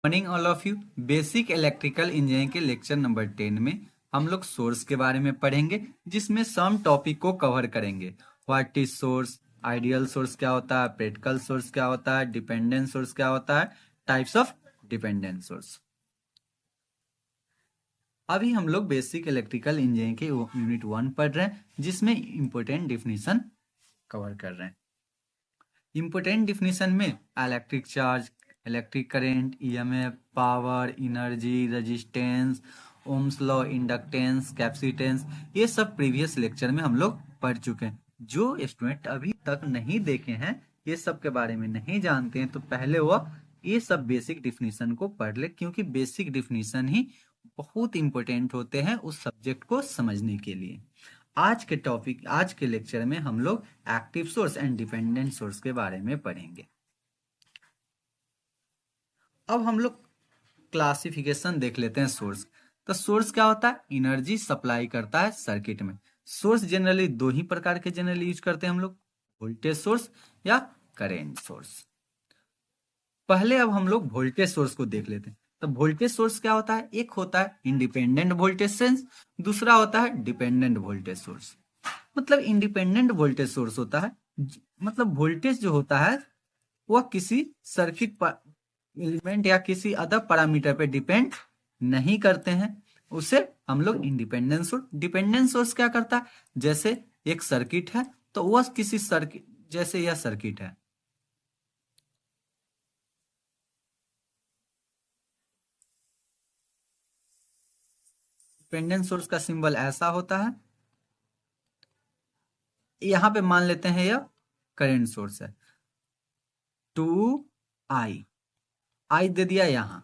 Morning all of you. Basic electrical engineering के lecture number 10 में हम लोग सोर्स के बारे में पढ़ेंगे, जिसमें सम टॉपिक को कवर करेंगे। What is source, ideal source क्या होता है, प्रैक्टिकल सोर्स क्या होता है, डिपेंडेंट सोर्स क्या होता है, टाइप्स ऑफ डिपेंडेंट सोर्स। अभी हम लोग बेसिक इलेक्ट्रिकल इंजीनियरिंग के यूनिट 1 पढ़ रहे हैं, जिसमें इंपोर्टेंट डिफिनीशन कवर कर रहे हैं। इंपोर्टेंट डिफिनीशन में electric charge, electric current, EMF, power, energy, resistance, Ohm's law, inductance, capacitance, ये सब प्रीवियस लेक्चर में हम लोग पढ़ चुके हैं। जो स्टूडेंट अभी तक नहीं देखे हैं, ये सब के बारे में नहीं जानते हैं, तो पहले वह ये सब बेसिक डिफिनीशन को पढ़ ले, क्योंकि बेसिक डिफिनीशन ही बहुत इंपॉर्टेंट होते हैं उस सब्जेक्ट को समझने के लिए। आज के लेक्चर में हम लोग active source and dependent source के बारे में पढ़ेंगे। अब हम लोग क्लासिफिकेशन देख लेते हैं सोर्स। तो सोर्स क्या होता है? एनर्जी सप्लाई करता है सर्किट में। सोर्स जनरली दो ही प्रकार के जनरली यूज करते हैं हम लोग, वोल्टेज सोर्स या करेंट सोर्स। पहले अब हम लोग वोल्टेज सोर्स को देख लेते हैं। तो वोल्टेज सोर्स क्या होता है? एक होता है इंडिपेंडेंट वोल्टेज सोर्स, दूसरा होता है डिपेंडेंट वोल्टेज सोर्स। मतलब इंडिपेंडेंट वोल्टेज सोर्स होता है, मतलब वोल्टेज जो होता है वह किसी सर्किट पर एलिमेंट या किसी अदर पैरामीटर पे डिपेंड नहीं करते हैं, उसे हम लोग इंडिपेंडेंट सोर्स। डिपेंडेंट सोर्स क्या करता है? जैसे एक सर्किट है, तो वह किसी सर्किट, जैसे यह सर्किट है, डिपेंडेंट सोर्स का सिंबल ऐसा होता है। यहां पे मान लेते हैं यह करंट सोर्स है, 2i, आई दे दिया यहां।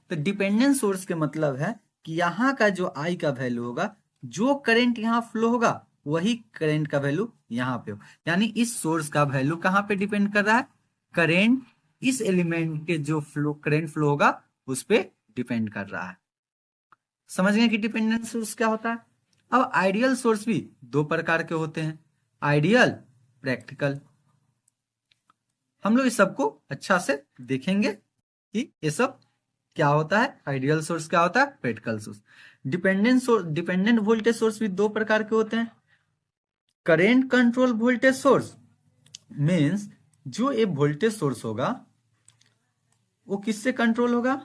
तो डिपेंडेंट सोर्स के मतलब है कि यहाँ का जो आई का वैल्यू होगा, जो करंट यहाँ फ्लो होगा वही करंट का वैल्यू यहाँ पे हो। यानी इस सोर्स का वैल्यू कहाँ पे डिपेंड कर रहा है? करंट, इस एलिमेंट के जो फ्लो करंट फ्लो होगा उस पर डिपेंड कर रहा है। समझ गए कि डिपेंडेंट सोर्स क्या होता है। अब आइडियल सोर्स भी दो प्रकार के होते हैं, आइडियल, प्रैक्टिकल। हम लोग इस सबको अच्छा से देखेंगे कि ये सब क्या होता है। आइडियल सोर्स क्या होता है, practical source. Dependent voltage source भी दो प्रकार के होते हैं। Current control voltage source means जो ये वोल्टेज सोर्स होगा वो किससे कंट्रोल होगा?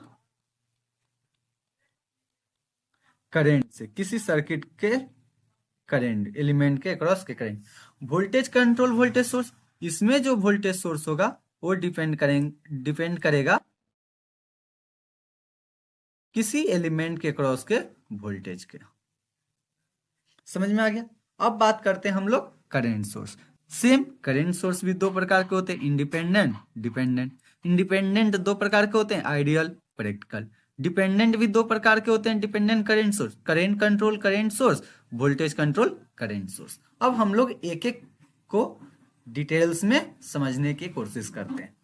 करंट से, किसी सर्किट के करंट, एलिमेंट के अक्रॉस के current. Voltage control voltage source, इसमें जो वोल्टेज सोर्स होगा वो डिपेंड करेगा किसी एलिमेंट के क्रॉस के वोल्टेज के। समझ में आ गया। अब बात करते हैं हम लोग current source. Same current source भी दो प्रकार के होते हैं, इंडिपेंडेंट, डिपेंडेंट। इंडिपेंडेंट दो प्रकार के होते हैं, आइडियल, प्रैक्टिकल। डिपेंडेंट भी दो प्रकार के होते हैं, dependent current source, current control current source, voltage control current source. अब हम लोग एक एक को डिटेल्स में समझने की कोशिश करते हैं।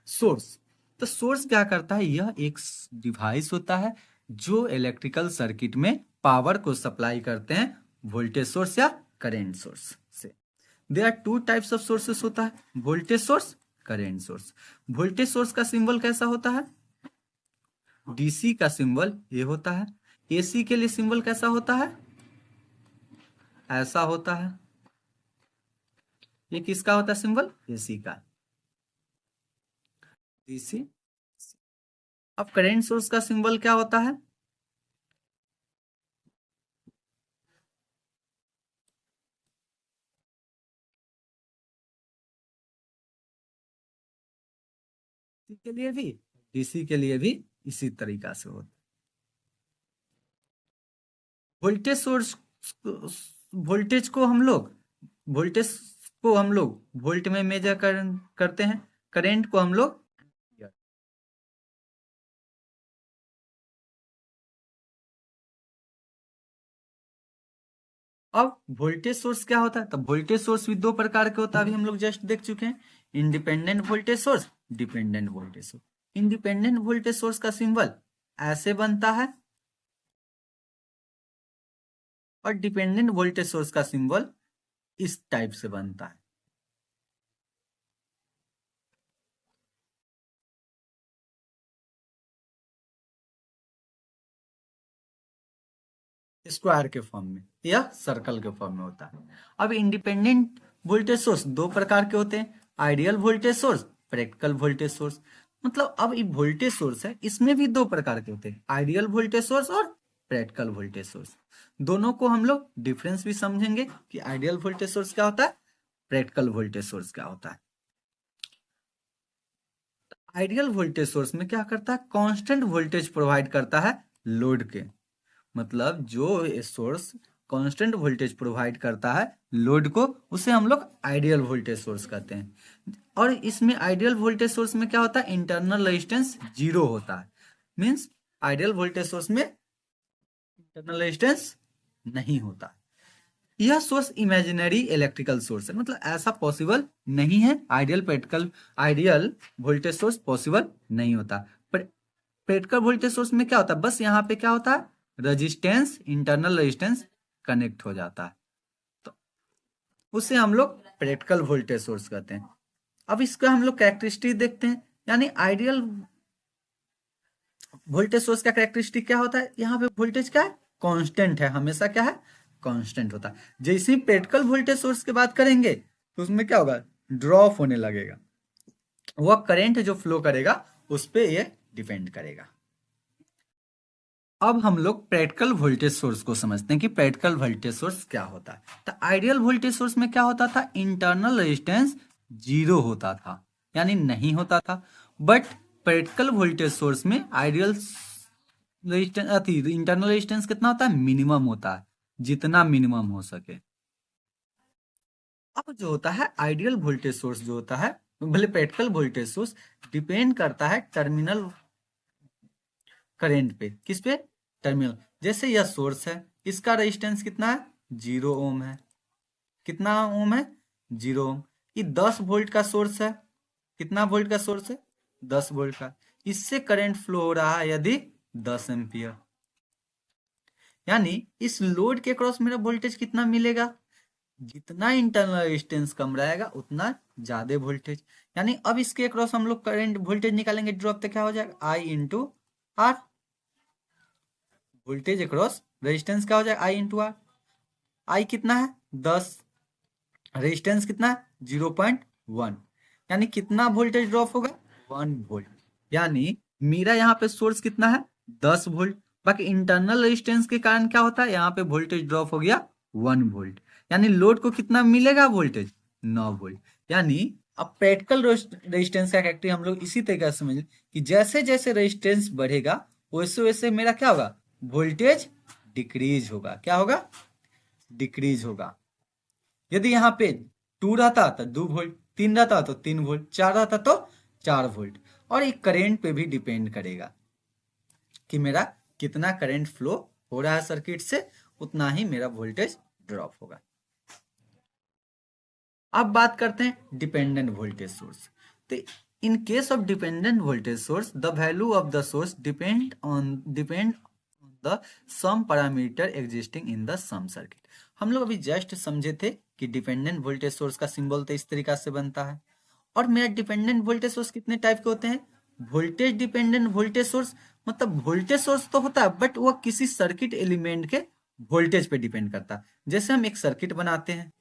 सोर्स, तो सोर्स क्या करता है? यह एक डिवाइस होता है जो इलेक्ट्रिकल सर्किट में पावर को सप्लाई करते हैं, वोल्टेज सोर्स या करंट सोर्स से। There are two types of sources होता है, voltage source, current source. Voltage source का सिंबल कैसा होता है? डीसी का सिंबल ये होता है। एसी के लिए सिंबल कैसा होता है? ऐसा होता है। ये किसका होता है सिंबल? एसी का, डीसी। अब करंट सोर्स का सिंबल क्या होता है? के लिए भी, डीसी के लिए भी इसी तरीका से होता है। वोल्टेज सोर्स, वोल्टेज को हम लोग वोल्टेज को हम लोग वोल्ट में मेजर करते हैं, करंट को हम लोग। अब वोल्टेज सोर्स क्या होता है? तो वोल्टेज सोर्स भी दो प्रकार के होता है, अभी हम लोग जस्ट देख चुके हैं, independent voltage source, dependent voltage source. Independent voltage source का सिंबल ऐसे बनता है, और डिपेंडेंट वोल्टेज सोर्स का सिंबल इस टाइप से बनता है। स्क्वायर के फॉर्म में या सर्कल के फॉर्म में होता है। अब इंडिपेंडेंट वोल्टेज सोर्स दो प्रकार के होते हैं, ideal voltage source, practical voltage source. मतलब अब ये वोल्टेज सोर्स है, इसमें भी दो प्रकार के होते हैं, आइडियल वोल्टेज सोर्स और प्रैक्टिकल वोल्टेज सोर्स। दोनों को हम लोग डिफरेंस भी समझेंगे कि आइडियल वोल्टेज सोर्स क्या होता है, प्रैक्टिकल वोल्टेज सोर्स क्या होता है। आइडियल वोल्टेज सोर्स में क्या करता है, कांस्टेंट वोल्टेज प्रोवाइड करता है लोड के। मतलब जो सोर्स कांस्टेंट वोल्टेज प्रोवाइड करता है लोड को, उसे हम लोग आइडियल वोल्टेज सोर्स कहते हैं। और इसमें आइडियल वोल्टेज सोर्स में क्या होता है, इंटरनल रेजिस्टेंस जीरो होता है। मींस आइडियल वोल्टेज सोर्स में इंटरनल रेजिस्टेंस नहीं होता। यह सोर्स इमेजिनरी इलेक्ट्रिकल सोर्स है, मतलब ऐसा पॉसिबल नहीं है, आइडियल वोल्टेज सोर्स पॉसिबल नहीं होता। पर प्रैक्टिकल वोल्टेज सोर्स में क्या होता है, बस यहाँ पे क्या होता है, रेजिस्टेंस, इंटरनल रेजिस्टेंस कनेक्ट हो जाता है, तो उसे हम लोग प्रैक्टिकल वोल्टेज सोर्स कहते हैं। अब इसका हम लोग कैरेक्टरिस्टिक देखते हैं, यानी आइडियल वोल्टेज सोर्स का कैरेक्टरिस्टिक क्या होता है, यहाँ पे वोल्टेज क्या है, कांस्टेंट है, हमेशा क्या है, कांस्टेंट होता है। जैसे ही प्रैक्टिकल वोल्टेज सोर्स की बात करेंगे तो उसमें क्या होगा, ड्रॉप होने लगेगा, वह करंट जो फ्लो करेगा उस पर यह डिपेंड करेगा। अब हम लोग प्रैक्टिकल वोल्टेज सोर्स को समझते हैं कि प्रैक्टिकल वोल्टेज सोर्स क्या होता है। तो आइडियल वोल्टेज सोर्स में क्या होता था, इंटरनल रेजिस्टेंस जीरो होता था, यानी नहीं होता था। बट प्रैक्टिकल वोल्टेज सोर्स में आइडियल रेजिस्टेंस इंटरनल रेजिस्टेंस कितना होता है, मिनिमम होता है, जितना मिनिमम हो सके। अब जो होता है आइडियल वोल्टेज सोर्स जो होता है, भले प्रैक्टिकल वोल्टेज सोर्स डिपेंड करता है टर्मिनल करंट पे, किस पे, टर्मिनल। जैसे यह सोर्स है, इसका रेजिस्टेंस कितना है, 0 ओम है। कितना ओम है, 0 ओम। ये 10 वोल्ट का सोर्स है, कितना वोल्ट का सोर्स है, 10 वोल्ट का। इससे करंट फ्लो हो रहा है यदि 10 एम्पियर, यानी इस लोड के क्रॉस मेरा वोल्टेज कितना मिलेगा, जितना इंटरनल रेजिस्टेंस कम रहेगा उतना ज्यादा वोल्टेज। यानी अब इसके क्रॉस हम लोग करंट वोल्टेज निकालेंगे ड्रॉप, तो क्या हो जाएगा, I into R. Voltage across resistance क्या हो जाएगा, आई इंटू आर। आई कितना है, 10, रेजिस्टेंस कितना है, 0.1, यानी कितना वोल्टेज ड्रॉप होगा, 1 वोल्ट। यानी मेरा यहाँ पे सोर्स कितना है, 10 वोल्ट, बाकी इंटरनल रेजिस्टेंस के कारण क्या होता है, यहाँ पे वोल्टेज ड्रॉप हो गया 1 वोल्ट। यानी लोड को कितना मिलेगा वोल्टेज, 9 वोल्ट। यानी अब प्रैक्टिकल रेजिस्टेंस का कैरेक्टर हम लोग इसी तरीके से समझ कि जैसे जैसे रेजिस्टेंस बढ़ेगा वैसे वैसे मेरा क्या होगा, वोल्टेज डिक्रीज होगा। क्या होगा, डिक्रीज होगा। यदि यहाँ पे 2 रहता तो 2 वोल्ट, 3 रहता तो 3 वोल्ट, 4 रहता तो 4 वोल्ट। और ये करंट पे भी डिपेंड करेगा कि मेरा कितना करंट फ्लो हो रहा है सर्किट से, उतना ही मेरा वोल्टेज ड्रॉप होगा। अब बात करते हैं डिपेंडेंट वोल्टेज सोर्स। तो in case of dependent voltage source the value of the source depend on the some parameter existing in the some circuit. हम लोग अभी जस्ट समझे थे कि डिपेंडेंट वोल्टेज सोर्स का सिंबल तो इस तरीका से बनता है। और मेरा डिपेंडेंट वोल्टेज सोर्स कितने टाइप के होते हैं, वोल्टेज डिपेंडेंट वोल्टेज सोर्स, मतलब वोल्टेज सोर्स तो होता है बट वो किसी सर्किट एलिमेंट के वोल्टेज पे डिपेंड करता है। जैसे हम एक सर्किट बनाते हैं,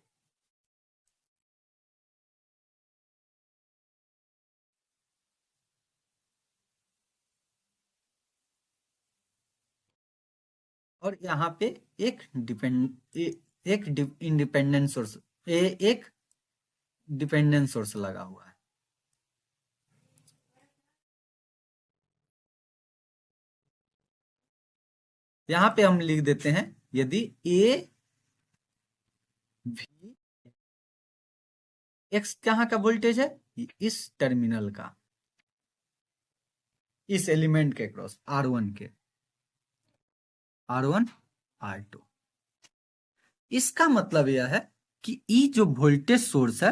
और यहाँ पे एक इंडिपेंडेंट सोर्स, एक डिपेंडेंट सोर्स लगा हुआ है। यहाँ पे हम लिख देते हैं, यदि ए वी एक्स कहाँ का वोल्टेज है, इस टर्मिनल का, इस एलिमेंट के क्रॉस R1 के, R1 R2। इसका मतलब यह है कि ये जो वोल्टेज सोर्स है,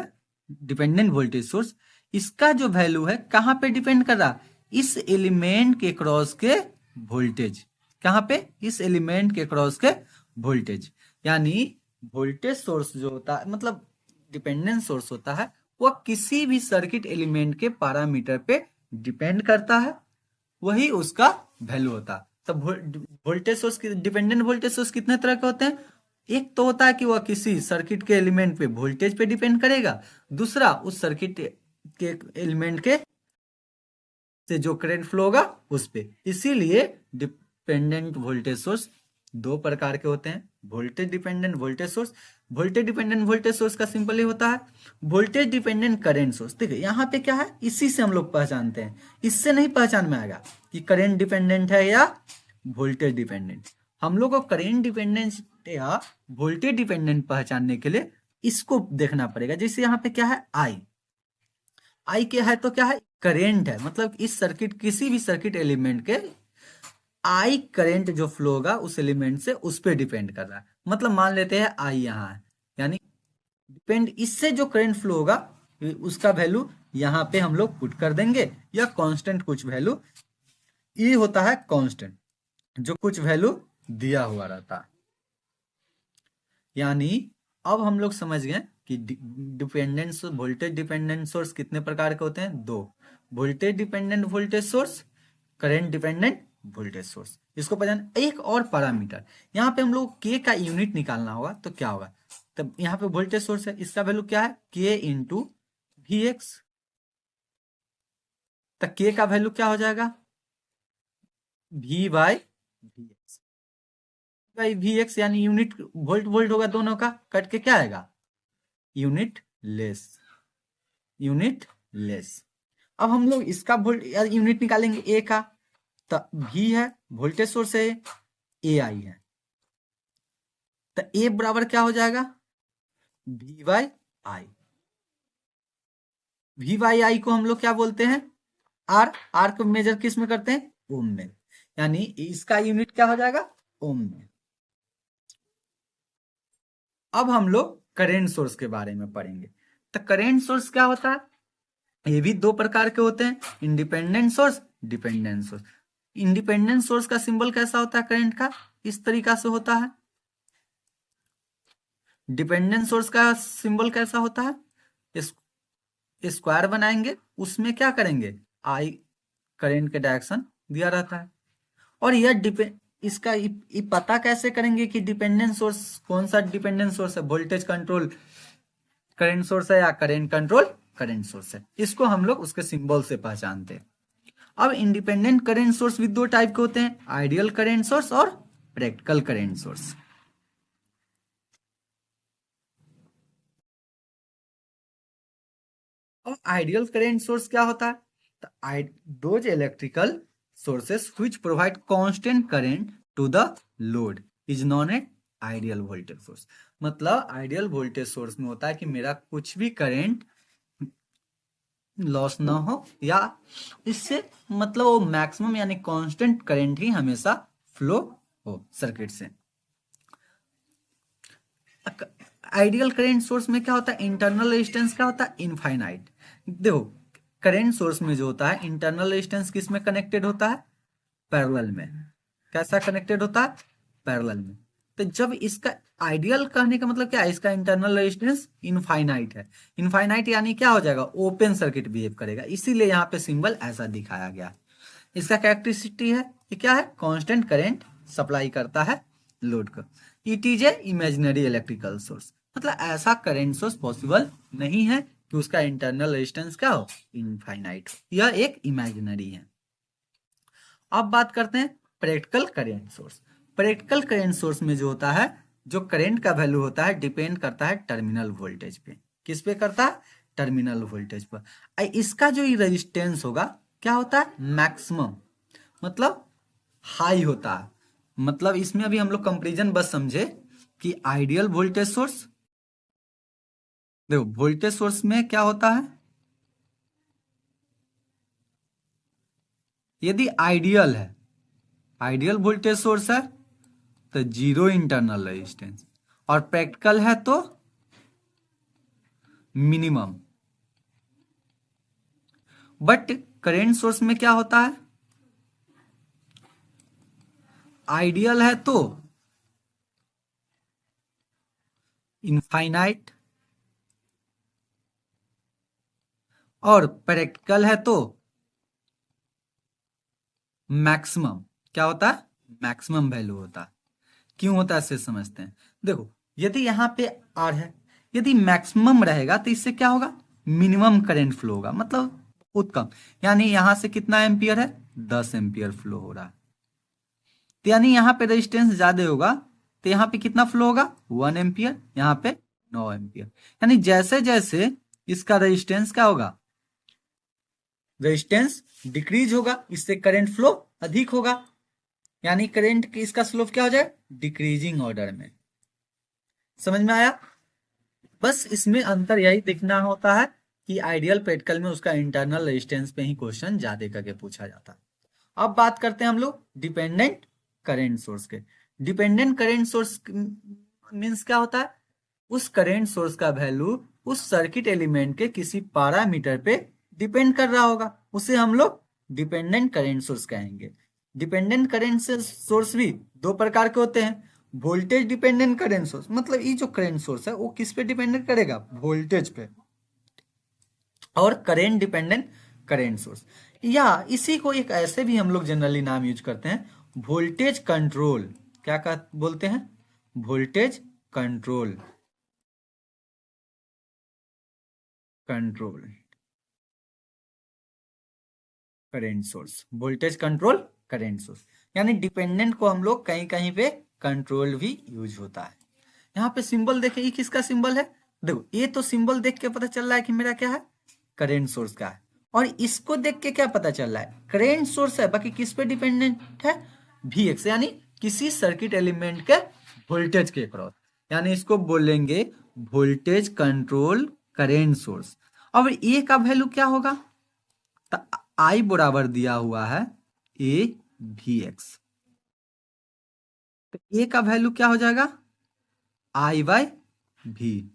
डिपेंडेंट वोल्टेज सोर्स, इसका जो वैल्यू है कहाँ पे डिपेंड कर रहा, इस एलिमेंट के क्रॉस के वोल्टेज। कहाँ पे, इस एलिमेंट के क्रॉस के वोल्टेज। यानी वोल्टेज सोर्स जो होता है, मतलब डिपेंडेंट सोर्स होता है, वह किसी भी सर्किट एलिमेंट के पैरामीटर पे डिपेंड करता है, वही उसका वैल्यू होता है। तो voltage source, dependent voltage source कितने तरह के होते हैं? एक तो होता है कि वह किसी सर्किट के एलिमेंट पे वोल्टेज पे डिपेंड करेगा, दूसरा उस सर्किट के एलिमेंट के से जो करंट फ्लो होगा उस पे। इसीलिए डिपेंडेंट वोल्टेज सोर्स दो प्रकार के होते हैं, voltage dependent voltage source. Voltage dependent voltage source का सिंपल ही होता है वोल्टेज डिपेंडेंट करंट सोर्स। देखिए यहाँ पे क्या है, इसी से हम लोग पहचानते हैं, इससे नहीं पहचान में आएगा कि करंट डिपेंडेंट है या वोल्टेज डिपेंडेंट। हम लोग को करंट डिपेंडेंस या वोल्टेज डिपेंडेंट पहचानने के लिए इसको देखना पड़ेगा। जैसे यहाँ पे क्या है, आई क्या है, तो क्या है, करेंट है, मतलब इस सर्किट, किसी भी सर्किट एलिमेंट के आई करंट जो फ्लो होगा उस एलिमेंट से उस पर डिपेंड कर रहा है। मतलब मान लेते हैं आई यहाँ है, यानी डिपेंड, इससे जो करंट फ्लो होगा उसका वैल्यू यहाँ पे हम लोग पुट कर देंगे, या कांस्टेंट कुछ वैल्यू, ये होता है कांस्टेंट जो कुछ वैल्यू दिया हुआ रहता है। यानी अब हम लोग समझ गए कि डिपेंडेंट वोल्टेज डिपेंडेंट सोर्स कितने प्रकार के होते हैं, दो, voltage dependent voltage source, current dependent voltage source. इसको पहचान। एक और पैरामीटर, यहाँ पे हम लोग के का यूनिट निकालना होगा, तो क्या होगा, तब यहाँ पे वोल्टेज सोर्स है, इसका वैल्यू क्या है, के इंटू वी एक्स। तो के का वैल्यू क्या हो जाएगा, V by V X, by V X, यानी यूनिट वोल्ट वोल्ट होगा, दोनों का कट के क्या आएगा, यूनिट लेस, यूनिट लेस। अब हम लोग इसका वोल्ट यूनिट निकालेंगे ए का, तो वी है वोल्टेज सोर्स है, ए आई है, तो ए बराबर क्या हो जाएगा, V by I. V by I को हम लोग क्या बोलते हैं, आर। आर को मेजर किस में करते हैं, ओम में, यानी इसका यूनिट क्या हो जाएगा, ओम में। अब हम लोग करेंट सोर्स के बारे में पढ़ेंगे। तो करेंट सोर्स क्या होता है, ये भी दो प्रकार के होते हैं, independent source, dependent source. Independent source का सिंबल कैसा होता है करंट का, इस तरीका से होता है। डिपेंडेंट सोर्स का सिंबल कैसा होता है, स्क्वायर बनाएंगे, उसमें क्या करेंगे, आई करंट के डायरेक्शन दिया रहता है। और यह इसका पता कैसे करेंगे कि डिपेंडेंट सोर्स कौन सा डिपेंडेंट सोर्स है, वोल्टेज कंट्रोल करंट सोर्स है या करंट कंट्रोल करंट सोर्स है, इसको हम लोग उसके सिंबल से पहचानते हैं। अब इंडिपेंडेंट करंट सोर्स भी दो टाइप के होते हैं, आइडियल करंट सोर्स और प्रैक्टिकल करंट सोर्स। और आइडियल करंट सोर्स क्या होता है, तो those electrical sources which provide constant current to the load is non a ideal voltage source. मतलब आइडियल वोल्टेज सोर्स में होता है कि मेरा कुछ भी करंट लॉस ना हो, या इससे मतलब वो मैक्सिमम यानी कांस्टेंट करंट ही हमेशा फ्लो हो सर्किट से। आइडियल करंट सोर्स में क्या होता है, इंटरनल रेजिस्टेंस क्या होता है, इनफाइनाइट। देखो करंट सोर्स में जो होता है इंटरनल रेजिस्टेंस किस में कनेक्टेड होता है, पैरेलल में। कैसा कनेक्टेड होता है, पैरेलल में। तो जब इसका आइडियल कहने का मतलब क्या है, इसका इंटरनल रेजिस्टेंस इनफाइनाइट है। इनफाइनाइट यानी क्या हो जाएगा, ओपन सर्किट बिहेव करेगा, इसीलिए यहाँ पे सिंबल ऐसा दिखाया गया। इसका कैरेक्टरिस्टिक है, ये क्या है, कांस्टेंट करंट सप्लाई करता है लोड को। It is a imaginary electrical source, मतलब ऐसा करंट सोर्स पॉसिबल नहीं है कि उसका इंटरनल रेजिस्टेंस क्या हो, इनफाइनाइट हो, यह एक इमेजिनरी है। अब बात करते हैं practical current source. Practical current source में जो होता है, जो करंट का वैल्यू होता है डिपेंड करता है टर्मिनल वोल्टेज पे। किस पे करता है, टर्मिनल वोल्टेज पर। इसका जो रेजिस्टेंस होगा क्या होता है, मैक्सिमम, मतलब हाई होता है। मतलब इसमें अभी हम लोग कंपेरिजन बस समझे कि आइडियल वोल्टेज सोर्स, देखो वोल्टेज सोर्स में क्या होता है, यदि आइडियल है, आइडियल वोल्टेज सोर्स है तो जीरो इंटरनल रेजिस्टेंस, और प्रैक्टिकल है तो मिनिमम। बट करंट सोर्स में क्या होता है, आइडियल है तो इनफाइनाइट, और प्रैक्टिकल है तो मैक्सिमम। क्या होता है, मैक्सिमम वैल्यू होता है। क्यों होता है इसे समझते हैं। देखो यदि यहाँ पे आर है, यदि मैक्सिमम रहेगा तो इससे क्या होगा, मिनिमम करंट फ्लो होगा, मतलब बहुत कम। यानी यहां से कितना एम्पियर है, 10 एम्पियर फ्लो हो रहा है। तो यानी यहाँ पे रेजिस्टेंस ज्यादा होगा, तो यहाँ पे कितना फ्लो होगा, 1 एम्पियर, यहाँ पे 9 एम्पियर। यानी जैसे जैसे इसका रेजिस्टेंस क्या होगा, रेजिस्टेंस डिक्रीज होगा, इससे करंट फ्लो अधिक होगा। यानी करंट की इसका स्लोप क्या हो जाए, डिक्रीजिंग ऑर्डर में। समझ में आया। बस इसमें अंतर यही दिखना होता है कि आइडियल पेटकल में उसका इंटरनल रेजिस्टेंस पे ही क्वेश्चन ज्यादा करके पूछा जाता है। अब बात करते हैं हम लोग डिपेंडेंट करेंट सोर्स के। डिपेंडेंट करेंट सोर्स मींस क्या होता है, उस करेंट सोर्स का वैल्यू उस सर्किट एलिमेंट के किसी पैरामीटर पे डिपेंड कर रहा होगा, उसे हम लोग डिपेंडेंट करेंट सोर्स कहेंगे। डिपेंडेंट करेंट सोर्स भी दो प्रकार के होते हैं। वोल्टेज डिपेंडेंट करेंट सोर्स, मतलब ये जो करेंट सोर्स है वो किस पे डिपेंडेंट करेगा, वोल्टेज पे। और करेंट डिपेंडेंट करेंट सोर्स, या इसी को एक ऐसे भी हम लोग जनरली नाम यूज करते हैं, वोल्टेज कंट्रोल। क्या बोलते हैं, voltage control, control current source, voltage control current source. यानी डिपेंडेंट को हम लोग कहीं कहीं पे कंट्रोल भी यूज होता है। यहाँ पे सिंबल देखे, ये किसका सिंबल है, देखो ये तो सिंबल देख के पता चल रहा है कि मेरा क्या है, करेंट सोर्स का है। और इसको देख के क्या पता चल रहा है, करेंट सोर्स है, बाकी किस पे डिपेंडेंट है, Vx, यानी किसी सर्किट एलिमेंट के वोल्टेज के अक्रॉस। यानी इसको बोलेंगे वोल्टेज कंट्रोल करेंट सोर्स। अब ए का वैल्यू क्या होगा, तो आई बराबर दिया हुआ है ए वी एक्स, तो ए का वैल्यू क्या हो जाएगा, आई बाई भी।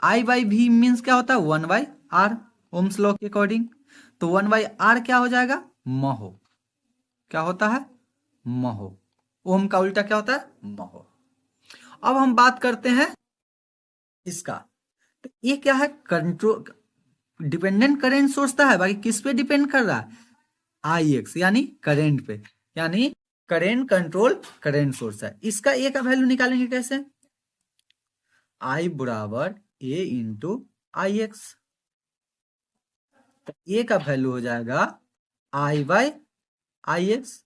आई बाई भी मीन्स क्या होता है, 1/r, ओम्स लॉ के अकॉर्डिंग। तो 1/r क्या हो जाएगा, महो। क्या होता है, महो। ओम का उल्टा क्या होता है, महो। अब हम बात करते हैं इसका, तो ये क्या है, कंट्रोल डिपेंडेंट करेंट सोर्स है, बाकी किस पे डिपेंड कर रहा है, आई एक्स, यानी करेंट पे। यानी करेंट कंट्रोल करेंट सोर्स है। इसका ए का वैल्यू निकालेंगे कैसे, आई बराबर ए इंटू आई एक्स। तो ए का वैल्यू हो जाएगा आई बाई आई एक्स।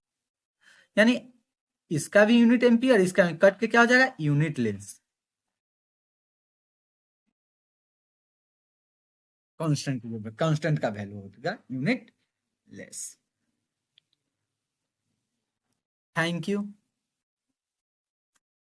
यानी इसका भी यूनिट एम्पियर, इसका कट के क्या हो जाएगा, यूनिट लेंस। कांस्टेंट का वैल्यू होगा यूनिट लेस। Thank you.